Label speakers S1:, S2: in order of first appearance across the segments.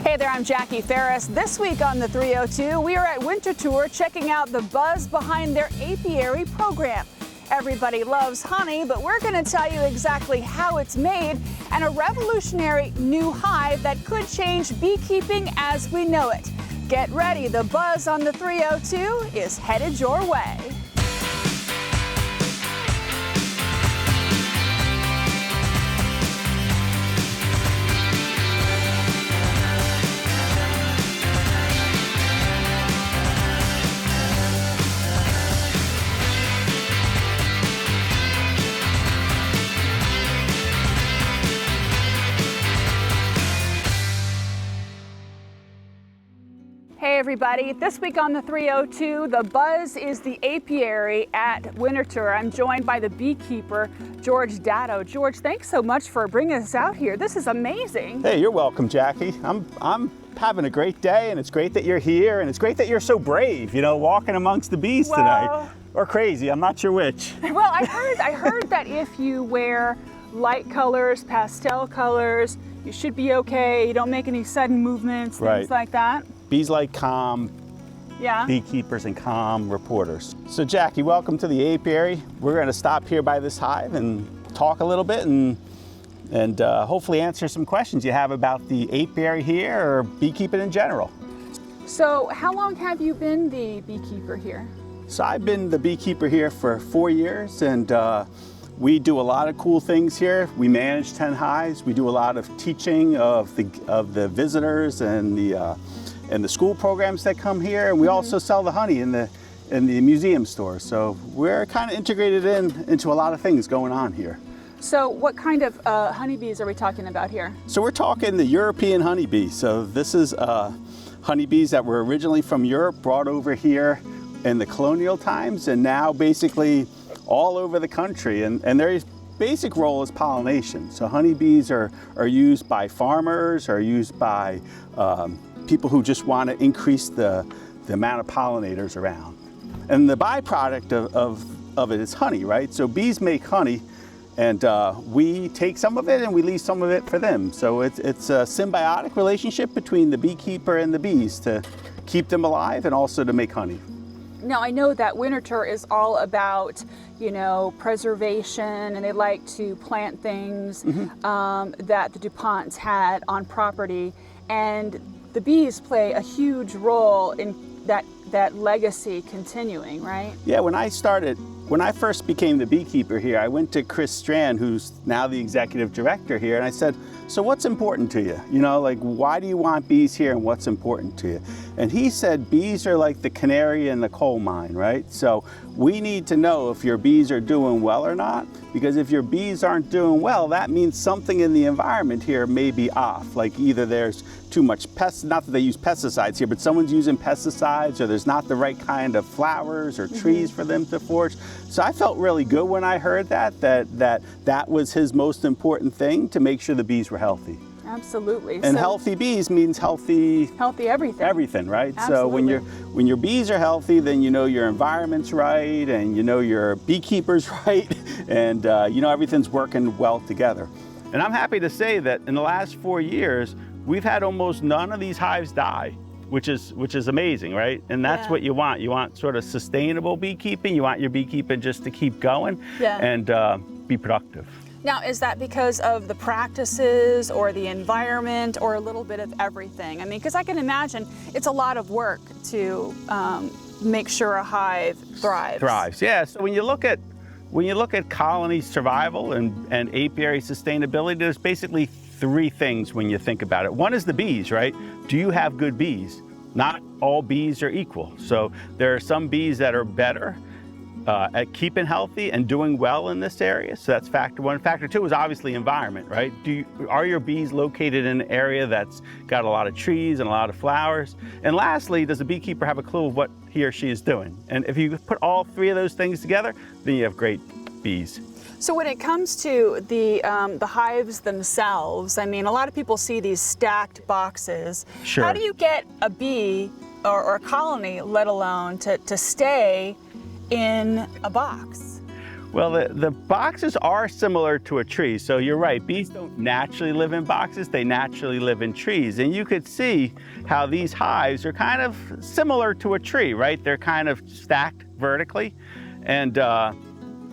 S1: Hey there, I'm Jackie Ferris. This week on the 302, we are at Winterthur checking out the buzz behind their apiary program. Everybody loves honey, but we're going to tell you exactly how it's made and a revolutionary new hive that could change beekeeping as we know it. Get ready, the buzz on the 302 is headed your way. Hey everybody, this week on the 302, the buzz is the apiary at Winterthur. I'm joined by the beekeeper, George Datto. George, thanks so much for bringing us out here. This is amazing.
S2: Hey, you're welcome, Jackie. I'm having a great day, and it's great that you're here, and it's great that you're so brave, you know, walking amongst the bees tonight. Or crazy, I'm not sure which.
S1: Well, I heard that if you wear light colors, pastel colors, you should be okay. You don't make any sudden movements, things like that.
S2: Bees like calm beekeepers and calm reporters. So Jackie, welcome to the apiary. We're going to stop here by this hive and talk a little bit and hopefully answer some questions you have about the apiary here or beekeeping in general.
S1: So how long have you been the beekeeper here?
S2: So I've been the beekeeper here for 4 years, and we do a lot of cool things here. We manage 10 hives. We do a lot of teaching of the visitors and the school programs that come here, and we also sell the honey in the museum store. So we're kind of integrated into a lot of things going on here.
S1: So what kind of honeybees are we talking about here?
S2: So we're talking the European honeybee. So this is honeybees that were originally from Europe, brought over here in the colonial times, and now basically all over the country. And their basic role is pollination. So honeybees are used by farmers, are used by people who just want to increase the amount of pollinators around. And the byproduct of it is honey, right? So bees make honey, and we take some of it and we leave some of it for them. So it's a symbiotic relationship between the beekeeper and the bees to keep them alive and also to make honey.
S1: Now I know that Winterthur is all about, you know, preservation, and they like to plant things that the DuPonts had on property, and the bees play a huge role in that legacy continuing, right? Yeah,
S2: when I first became the beekeeper here, I went to Chris Strand, who's now the executive director here, and I said, so what's important to you? You know, like, why do you want bees here and what's important to you? And he said, bees are like the canary in the coal mine, right? So we need to know if your bees are doing well or not, because if your bees aren't doing well, that means something in the environment here may be off. Like either there's too much not that they use pesticides here, but someone's using pesticides, or there's not the right kind of flowers or trees for them to forage. So I felt really good when I heard that was his most important thing, to make sure the bees were healthy.
S1: Absolutely.
S2: And so, healthy bees means healthy
S1: everything.
S2: Everything, right?
S1: Absolutely.
S2: So when your bees are healthy, then you know your environment's right, and you know your beekeeper's right, and you know everything's working well together. And I'm happy to say that in the last 4 years, we've had almost none of these hives die, which is amazing, right? And that's what you want. You want sort of sustainable beekeeping. You want your beekeeping just to keep going and be productive.
S1: Now, is that because of the practices or the environment or a little bit of everything? I mean, because I can imagine it's a lot of work to make sure a hive thrives.
S2: Yeah. So when you look at colony survival and apiary sustainability, there's basically 3 things when you think about it. One is the bees, right? Do you have good bees? Not all bees are equal. So there are some bees that are better at keeping healthy and doing well in this area. So that's factor 1. Factor 2 is obviously environment, right? Are your bees located in an area that's got a lot of trees and a lot of flowers? And lastly, does the beekeeper have a clue of what he or she is doing? And if you put all 3 of those things together, then you have great bees.
S1: So when it comes to the hives themselves, I mean, a lot of people see these stacked boxes.
S2: Sure.
S1: How do you get a bee or a colony, let alone to stay in a box?
S2: Well, the boxes are similar to a tree. So you're right, bees don't naturally live in boxes, they naturally live in trees. And you could see how these hives are kind of similar to a tree, right? They're kind of stacked vertically. And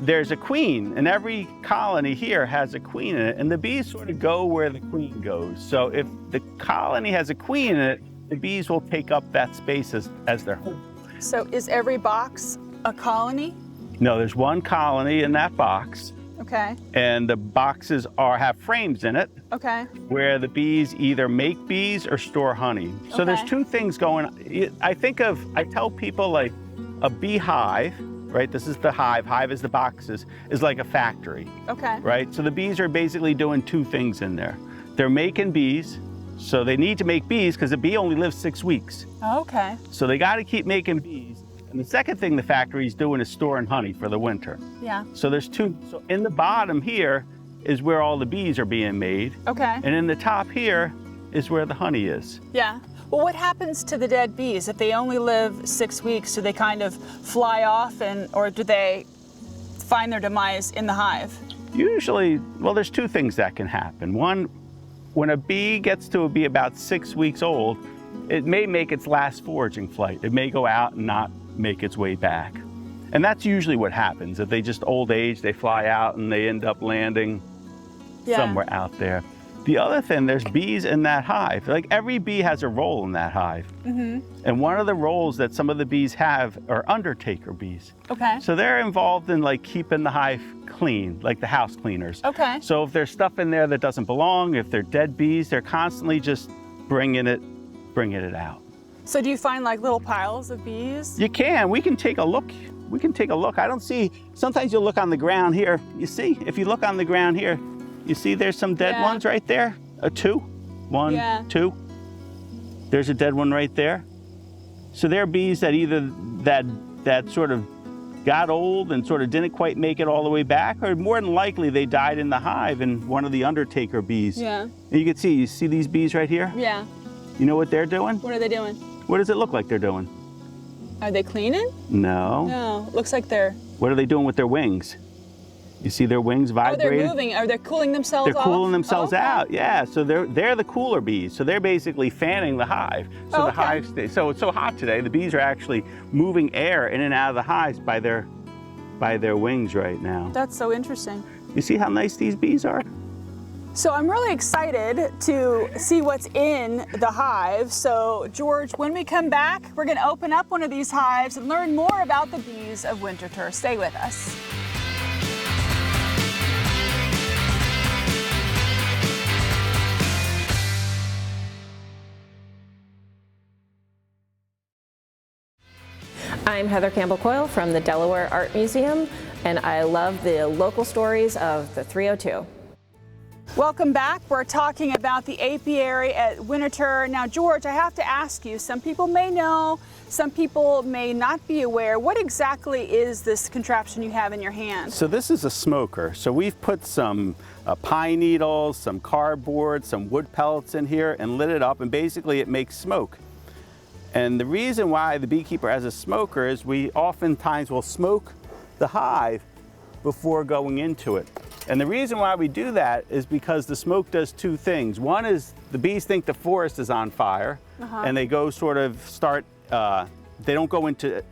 S2: there's a queen, and every colony here has a queen in it, and the bees sort of go where the queen goes. So if the colony has a queen in it, the bees will take up that space as their home.
S1: So is every box a colony?
S2: No, there's one colony in that box.
S1: Okay.
S2: And the boxes have frames in it.
S1: Okay.
S2: Where the bees either make bees or store honey. So there's two things going on. I tell people like a beehive, right? This is the hive. Hive is the boxes, is like a factory.
S1: Okay.
S2: Right? So the bees are basically doing two things in there. They're making bees. So they need to make bees because the bee only lives 6 weeks.
S1: Okay.
S2: So they got to keep making bees. And the second thing the factory is doing is storing honey for the winter.
S1: Yeah.
S2: So there's two. So in the bottom here is where all the bees are being made.
S1: Okay.
S2: And in the top here is where the honey is.
S1: Yeah. Well, what happens to the dead bees if they only live 6 weeks? Do they kind of fly off, or do they find their demise in the hive?
S2: Usually, well, there's two things that can happen. One, when a bee gets to be about 6 weeks old, it may make its last foraging flight. It may go out and not make its way back. And that's usually what happens. If they just old age, they fly out and they end up landing somewhere out there. The other thing, there's bees in that hive. Like every bee has a role in that hive. Mm-hmm. And one of the roles that some of the bees have are undertaker bees.
S1: Okay.
S2: So they're involved in like keeping the hive clean, like the house cleaners.
S1: Okay.
S2: So if there's stuff in there that doesn't belong, if they're dead bees, they're constantly just bringing it out.
S1: So do you find like little piles of bees?
S2: You can. We can take a look. I don't see, sometimes you'll look on the ground here. You see, if you look on the ground here, you see there's some dead ones right there? Two. One, two. There's a dead one right there. So there are bees that either that sort of got old and sort of didn't quite make it all the way back, or more than likely they died in the hive and one of the undertaker bees.
S1: Yeah.
S2: And you see these bees right here?
S1: Yeah.
S2: You know what they're doing?
S1: What are they doing?
S2: What does it look like they're doing?
S1: Are they cleaning?
S2: No.
S1: No, looks like they're...
S2: What are they doing with their wings? You see their wings vibrating?
S1: Oh, they're moving. Are they cooling themselves off?
S2: They're cooling themselves out, yeah. So they're the cooler bees. So they're basically fanning the hive. So the hive stays. So it's so hot today, the bees are actually moving air in and out of the hives by their wings right now.
S1: That's so interesting.
S2: You see how nice these bees are?
S1: So I'm really excited to see what's in the hive. So George, when we come back, we're going to open up one of these hives and learn more about the bees of Winterthur. Stay with us.
S3: I'm Heather Campbell-Coyle from the Delaware Art Museum, and I love the local stories of the 302.
S1: Welcome back. We're talking about the apiary at Winterthur. Now, George, I have to ask you, some people may know, some people may not be aware. What exactly is this contraption you have in your hand?
S2: So this is a smoker. So we've put some pine needles, some cardboard, some wood pellets in here and lit it up, and basically it makes smoke. And the reason why the beekeeper has a smoker is we oftentimes will smoke the hive before going into it. And the reason why we do that is because the smoke does two things. One is the bees think the forest is on fire, and they go sort of start, they don't go into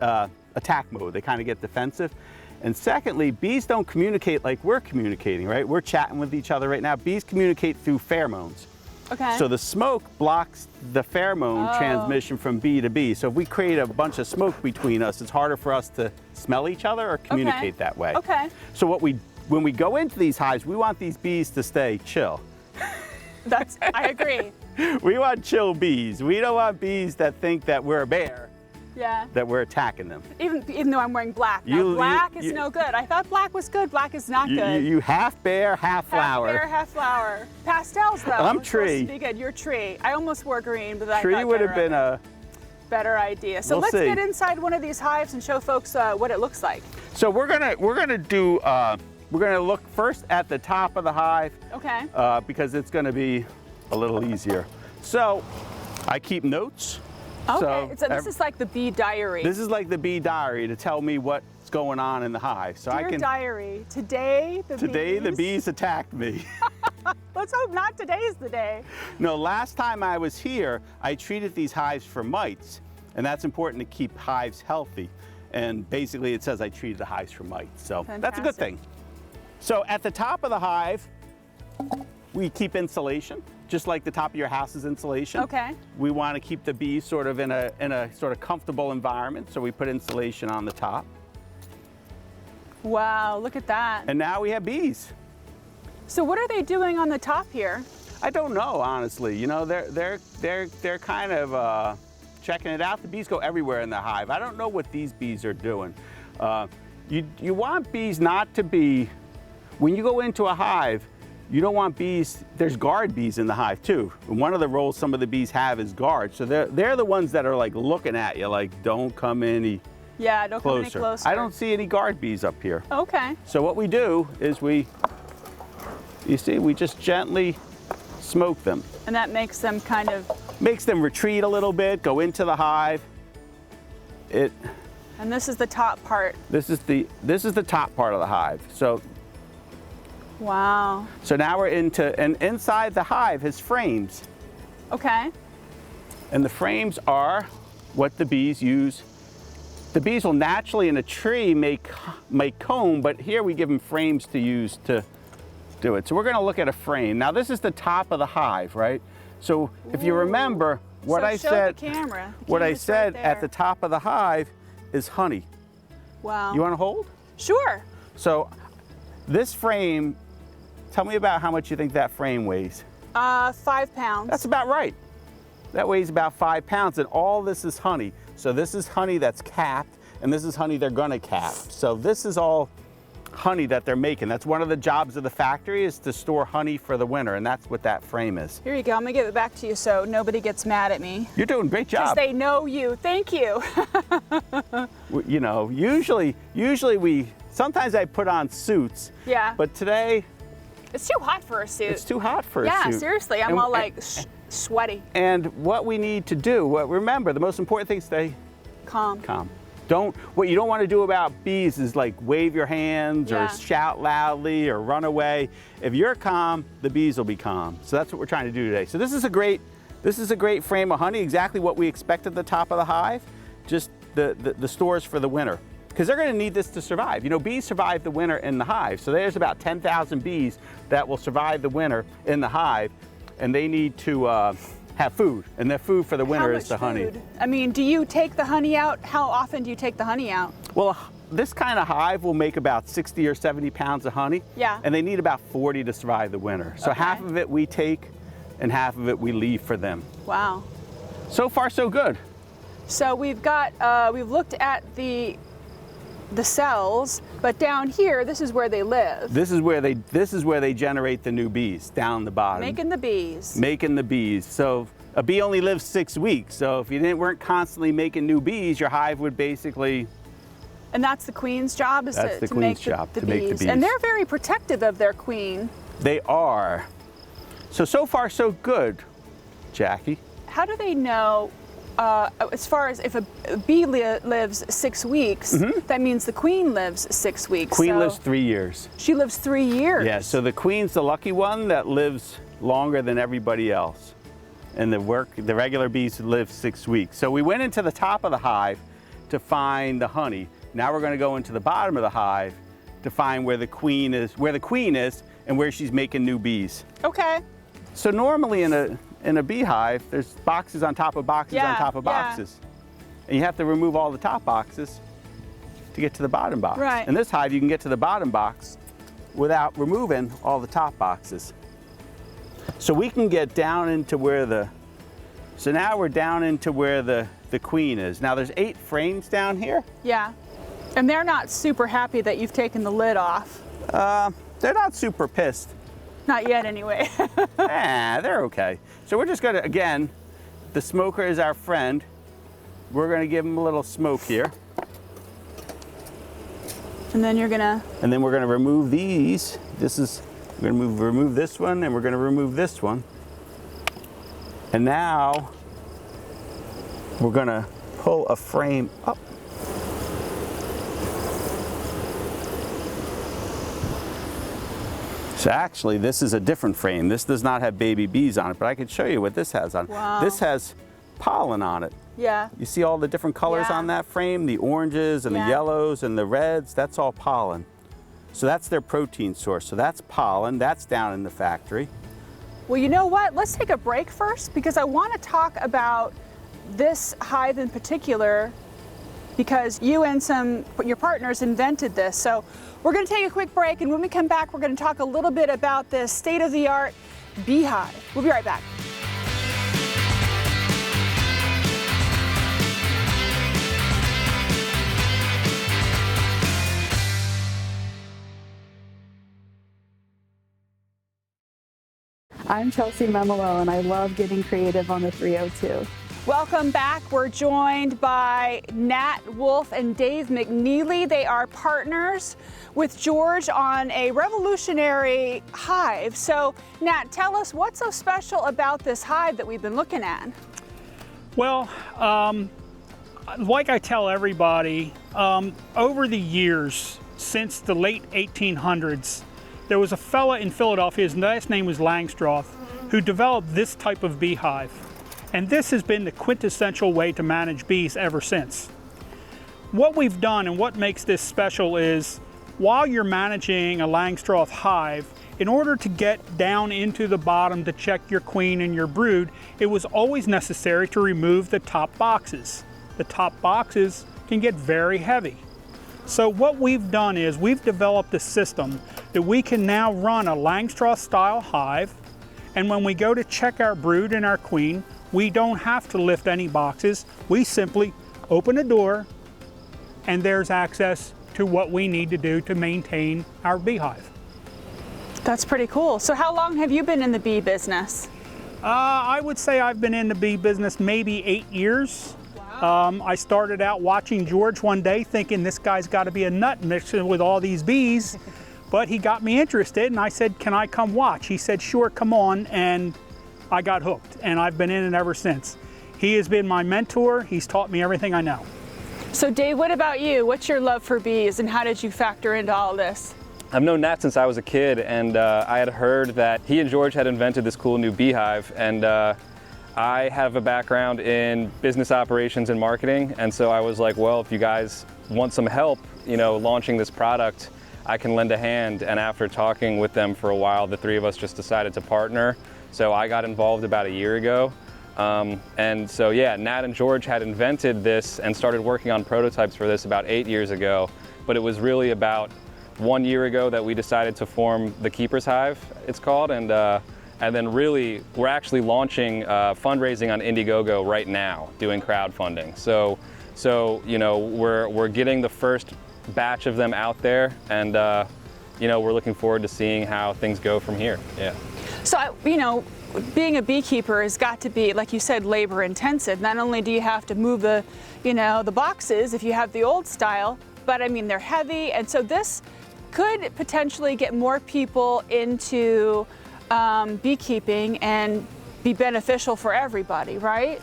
S2: attack mode, they kind of get defensive. And secondly, bees don't communicate like we're communicating, right? We're chatting with each other right now. Bees communicate through pheromones.
S1: Okay.
S2: So the smoke blocks the pheromone transmission from bee to bee. So if we create a bunch of smoke between us, it's harder for us to smell each other or communicate that way.
S1: Okay.
S2: So when we go into these hives, we want these bees to stay chill.
S1: I agree.
S2: We want chill bees. We don't want bees that think that we're a bear.
S1: Yeah.
S2: That we're attacking them.
S1: Even though I'm wearing black. Now, black is no good. I thought black was good. Black is not good.
S2: You half bear, half flower.
S1: Half bear, half flower. Pastels, though.
S2: I'm tree.
S1: Be good. You're tree. I almost wore green, but I
S2: tree
S1: thought
S2: would have been a
S1: better idea. So let's get inside one of these hives and show folks what it looks like.
S2: So we're gonna look first at the top of the hive.
S1: Okay.
S2: Because it's gonna be a little easier. So I keep notes.
S1: Okay, so this is like the bee diary.
S2: This is like the bee diary to tell me what's what's going on in the hive. So
S1: Dear diary, today
S2: the bees attacked me.
S1: Let's hope not today's the day.
S2: No, last time I was here, I treated these hives for mites, and that's important to keep hives healthy. And basically it says I treated the hives for mites, so
S1: Fantastic.
S2: That's a good thing. So at the top of the hive, we keep insulation, just like the top of your house is insulation.
S1: Okay.
S2: We want to keep the bees sort of in a sort of comfortable environment, so we put insulation on the top.
S1: Wow, look at that.
S2: And now we have bees.
S1: So what are they doing on the top here?
S2: I don't know, honestly. You know, they're kind of checking it out. The bees go everywhere in the hive. I don't know what these bees are doing. You want bees not to be, when you go into a hive, you don't want bees, there's guard bees in the hive too. And one of the roles some of the bees have is guard. So they're the ones that are like looking at you, like don't come any
S1: Yeah, don't come any
S2: closer.
S1: closer.
S2: I don't see any guard bees up here.
S1: Okay.
S2: So what we do is you see, we just gently smoke them.
S1: And that makes them kind of...
S2: Makes them retreat a little bit, go into the hive.
S1: And this is the top part.
S2: This is the top part of the hive. So
S1: wow.
S2: So now we're and inside the hive is frames.
S1: Okay.
S2: And the frames are what the bees use. The bees will naturally in a tree make comb, but here we give them frames to use to do it. So we're going to look at a frame. Now this is the top of the hive, right? So if you remember what I said,
S1: the camera.
S2: what I said
S1: right
S2: at the top of the hive is honey.
S1: Wow.
S2: You want to hold?
S1: Sure.
S2: So this frame, tell me about how much you think that frame weighs.
S1: 5 pounds.
S2: That's about right. That weighs about 5 pounds, and all this is honey. So this is honey that's capped, and this is honey they're gonna cap. So this is all honey that they're making. That's one of the jobs of the factory, is to store honey for the winter, and that's what that frame is.
S1: Here you go. I'm gonna give it back to you so nobody gets mad at me.
S2: You're doing a great job.
S1: Because they know you. Thank you.
S2: You know, usually sometimes I put on suits.
S1: Yeah.
S2: But today,
S1: It's too hot for a suit.
S2: it's too hot for a suit.
S1: Yeah, seriously. I'm
S2: And-
S1: all like sweaty.
S2: And what we need to do, remember, the most important thing is stay
S1: Calm.
S2: calm. What you don't want to do about bees is like wave your hands
S1: Yeah.
S2: or shout loudly or run away. If you're calm, the bees will be calm. So that's what we're trying to do today. So this is a great frame of honey, exactly what we expect at the top of the hive, just the stores for the winter. Because they're going to need this to survive. You know, bees survive the winter in the hive. So there's about 10,000 bees that will survive the winter in the hive, and they need to have food. And their food for the winter is the honey.
S1: Food? I mean, do you take the honey out? How often do you take the honey out?
S2: Well, this kind of hive will make about 60 or 70 pounds of honey.
S1: Yeah.
S2: And they need about 40 to survive the winter. So
S1: Okay.
S2: half of it we take and half of it we leave for them.
S1: Wow.
S2: So far, so good.
S1: So we've looked at the cells, but down here, this is where they live.
S2: This is where they generate the new bees, down the bottom.
S1: Making the bees.
S2: Making the bees. So a bee only lives 6 weeks. So if you weren't constantly making new bees, your hive would basically.
S1: And that's the queen's job, is
S2: That's the
S1: to
S2: queen's
S1: make
S2: job,
S1: the
S2: to make the
S1: bees.
S2: bees.
S1: And they're very protective of their queen.
S2: They are. So far, so good, Jackie.
S1: How do they know, as far as if a bee lives 6 weeks, that means the queen lives 6 weeks.
S2: Queen
S1: so
S2: lives 3 years.
S1: She lives 3 years.
S2: Yeah, so the queen's the lucky one that lives longer than everybody else. And the regular bees live 6 weeks. So we went into the top of the hive to find the honey. Now we're going to go into the bottom of the hive to find where the queen is and where she's making new bees.
S1: Okay.
S2: So normally in a beehive, there's boxes on top of boxes on top of boxes. And you have to remove all the top boxes to get to the bottom box.
S1: Right.
S2: In this hive, you can get to the bottom box without removing all the top boxes. So we can get down into so now we're down into where the queen is. Now there's 8 frames down here.
S1: Yeah. And they're not super happy that you've taken the lid off.
S2: They're not super pissed.
S1: Not yet, anyway.
S2: They're okay. So we're just gonna, again, the smoker is our friend. We're gonna give him a little smoke here.
S1: And then you're gonna...
S2: And then we're gonna remove these. We're gonna remove this one, and we're gonna remove this one. And now we're gonna pull a frame up. So actually, this is a different frame. This does not have baby bees on it, but I can show you what this has on it.
S1: Wow.
S2: This has pollen on it.
S1: Yeah.
S2: You see all the different colors
S1: Yeah.
S2: on that frame? The oranges and
S1: Yeah.
S2: the yellows and the reds, that's all pollen. So that's their protein source. So that's pollen, that's down in the factory.
S1: Well, you know what? Let's take a break first because I want to talk about this hive in particular because you and your partners invented this. So we're going to take a quick break, and when we come back, we're going to talk a little bit about this state-of-the-art beehive. We'll be right back.
S4: I'm Chelsea Memolo, and I love getting creative on the 302.
S1: Welcome back. We're joined by Nat Wolf and Dave McNeely. They are partners with George on a revolutionary hive. So, Nat, tell us what's so special about this hive that we've been looking at?
S5: Well, like I tell everybody, over the years, since the late 1800s, there was a fella in Philadelphia, his last name was Langstroth, who developed this type of beehive. And this has been the quintessential way to manage bees ever since. What we've done and what makes this special is, while you're managing a Langstroth hive, in order to get down into the bottom to check your queen and your brood, it was always necessary to remove the top boxes. The top boxes can get very heavy. So what we've done is we've developed a system that we can now run a Langstroth style hive, and when we go to check our brood and our queen, we don't have to lift any boxes. We simply open a door and there's access to what we need to do to maintain our beehive.
S1: That's pretty cool. So how long have you been in the bee business?
S5: I would say I've been in the bee business maybe 8 years.
S1: Wow.
S5: I started out watching George one day thinking this guy's got to be a nut mixed with all these bees, but he got me interested and I said, can I come watch? He said, sure, come on, and I got hooked and I've been in it ever since. He has been my mentor. He's taught me everything I know.
S1: So Dave, what about you? What's your love for bees and how did you factor into all this?
S6: I've known Nat since I was a kid, and I had heard that he and George had invented this cool new beehive, and I have a background in business operations and marketing, and so I was like, well, if you guys want some help, you know, launching this product, I can lend a hand. And after talking with them for a while, the three of us just decided to partner. So I got involved about a year ago. And so yeah, Nat and George had invented this and started working on prototypes for this about 8 years ago, but it was really about 1 year ago that we decided to form the Keeper's Hive, it's called, and then really we're actually launching fundraising on Indiegogo right now, doing crowdfunding. So you know, we're getting the first batch of them out there, and you know, we're looking forward to seeing how things go from here. Yeah.
S1: So, you know, being a beekeeper has got to be, like you said, labor intensive. Not only do you have to move the, you know, the boxes if you have the old style, but I mean, they're heavy. And so this could potentially get more people into beekeeping and be beneficial for everybody, right?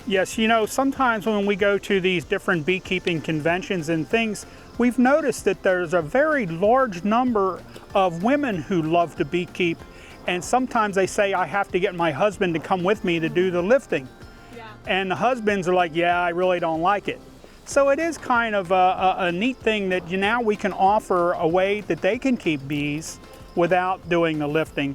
S5: Yes, you know, sometimes when we go to these different beekeeping conventions and things, we've noticed that there's a very large number of women who love to beekeep, and sometimes they say, I have to get my husband to come with me to do the lifting. Yeah. And the husbands are like, yeah, I really don't like it. So it is kind of a neat thing that now we can offer a way that they can keep bees without doing the lifting.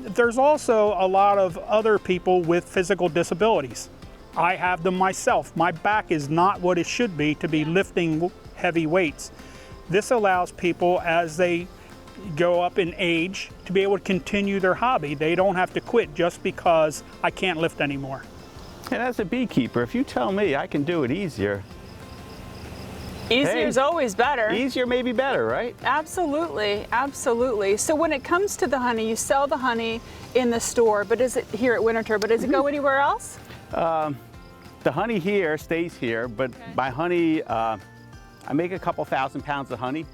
S5: There's also a lot of other people with physical disabilities. I have them myself. My back is not what it should be to be lifting heavy weights. This allows people, as they go up in age, to be able to continue their hobby. They don't have to quit just because I can't lift anymore.
S2: And as a beekeeper, if you tell me I can do it easier,
S1: Easier is always better.
S2: Easier may be better, right?
S1: Absolutely, absolutely. So when it comes to the honey, you sell the honey in the store, but is it here at Winterthur, but does it go anywhere else?
S2: The honey here stays here, but my honey, I make a couple thousand pounds of honey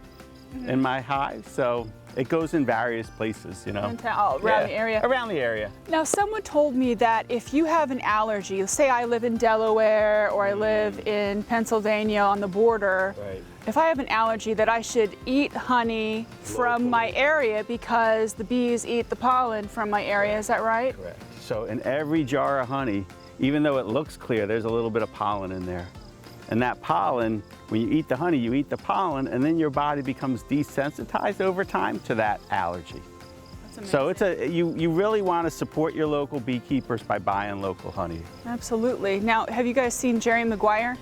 S2: in my hive, so It goes in various places, you know.
S1: Around the area.
S2: Around the area.
S1: Now, someone told me that if you have an allergy, say I live in Delaware or I live in Pennsylvania on the border,
S2: Right.
S1: if I have an allergy, that I should eat honey from my area because the bees eat the pollen from my area. Is that right?
S2: Correct. So in every jar of honey, even though it looks clear, there's a little bit of pollen in there. And that pollen, when you eat the honey, you eat the pollen, and then your body becomes desensitized over time to that allergy.
S1: That's
S2: So
S1: amazing.
S2: you really want to support your local beekeepers by buying local honey.
S1: Absolutely. Now, have you guys seen Jerry Maguire?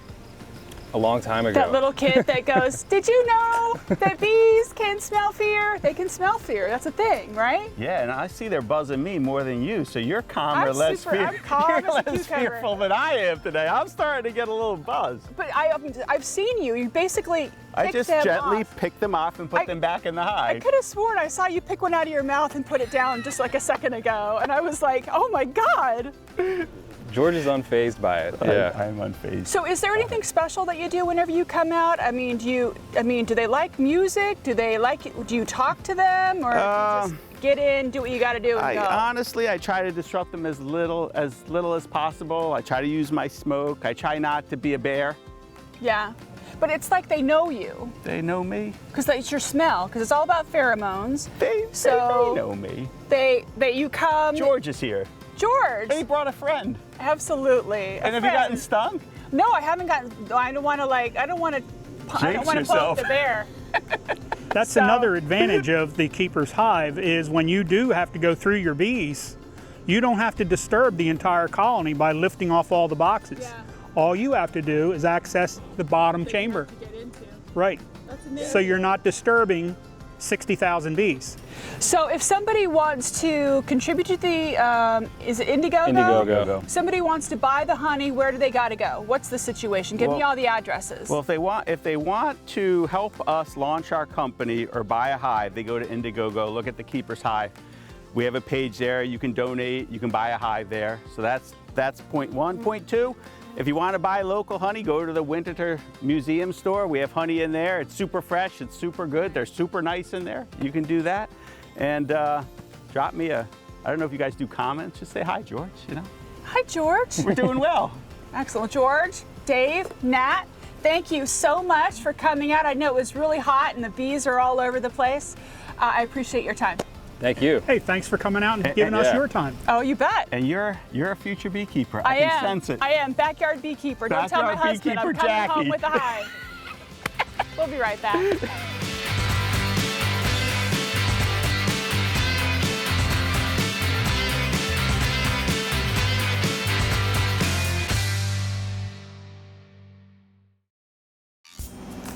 S6: A long time ago.
S1: That little kid that goes, did you know that bees can smell fear? They can smell fear. That's a thing, right?
S2: Yeah, and I see they're buzzing me more than you, so you're calmer,
S1: I'm
S2: less,
S1: super- I'm calm
S2: you're
S1: as a
S2: less
S1: cucumber.
S2: fearful than I am today. I'm starting to get a little buzz.
S1: But I've seen you. You basically
S2: I
S1: pick
S2: just
S1: them
S2: gently
S1: off.
S2: pick them off and put them back in the
S1: I
S2: hive.
S1: could have sworn I saw you pick one out of your mouth and put it down just like a second ago, and I was like, oh my God.
S6: George is unfazed by it. Yeah.
S2: I'm unfazed.
S1: So is there anything special that you do whenever you come out? I mean, do they like music? Do you talk to them, or do you just get in, do what you got to do and go?
S2: Honestly, I try to disrupt them as little as possible. I try to use my smoke. I try not to be a bear.
S1: Yeah. But it's like they know you,
S2: They know me.
S1: because it's your smell, because it's all about pheromones.
S2: They know me.
S1: You come.
S2: George is here.
S1: George.
S2: And he brought a friend.
S1: Absolutely.
S2: And have you gotten stung?
S1: No, I haven't gotten. I don't want to poke the bear.
S5: That's
S1: So-
S5: another advantage of the keeper's hive is when you do have to go through your bees, you don't have to disturb the entire colony by lifting off all the boxes.
S1: Yeah.
S5: All you have to do is access the bottom chamber.
S1: To get into.
S5: Right.
S1: That's amazing.
S5: So you're not disturbing 60,000 bees.
S1: So if somebody wants to contribute to the, is it Indiegogo?
S6: Indiegogo.
S1: Somebody wants to buy the honey, where do they got to go? What's the situation? Give me
S2: Well-
S1: all the addresses.
S2: Well, if they want to help us launch our company or buy a hive, they go to Indiegogo, look at the Keeper's Hive. We have a page there. You can donate. You can buy a hive there. So that's point one. Point two, if you want to buy local honey, go to the Winterthur Museum store. We have honey in there. It's super fresh. It's super good. They're super nice in there. You can do that. And drop me I don't know if you guys do comments. Just say hi, George, you know.
S1: Hi, George.
S2: We're doing well.
S1: Excellent. George, Dave, Nat, thank you so much for coming out. I know it was really hot and the bees are all over the place. I appreciate your time.
S6: Thank you.
S5: Hey, thanks for coming out and giving us
S6: yeah.
S5: your time.
S1: Oh, you bet.
S2: And you're a future beekeeper.
S1: I
S2: can
S1: am.
S2: sense it.
S1: I am. Backyard beekeeper. Don't tell my
S2: Backyard
S1: husband I'm
S2: beekeeper
S1: coming home
S2: Jackie.
S1: with a hive. We'll be right back.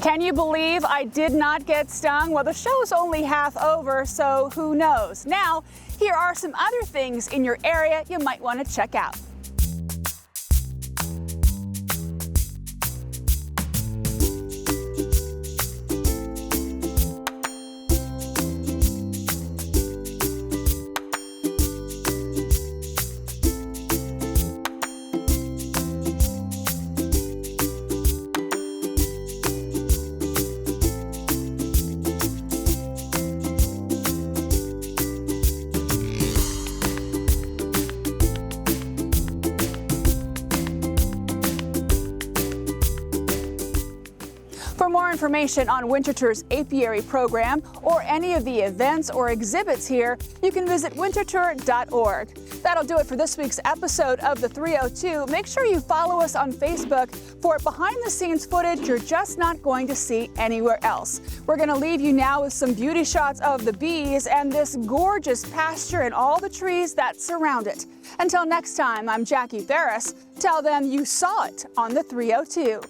S1: Can you believe I did not get stung? Well, the show's only half over, so who knows? Now, here are some other things in your area you might want to check out. For more information on Winterthur's apiary program or any of the events or exhibits here, you can visit winterthur.org. That'll do it for this week's episode of the 302. Make sure you follow us on Facebook for behind-the-scenes footage you're just not going to see anywhere else. We're going to leave you now with some beauty shots of the bees and this gorgeous pasture and all the trees that surround it. Until next time, I'm Jackie Ferris. Tell them you saw it on the 302.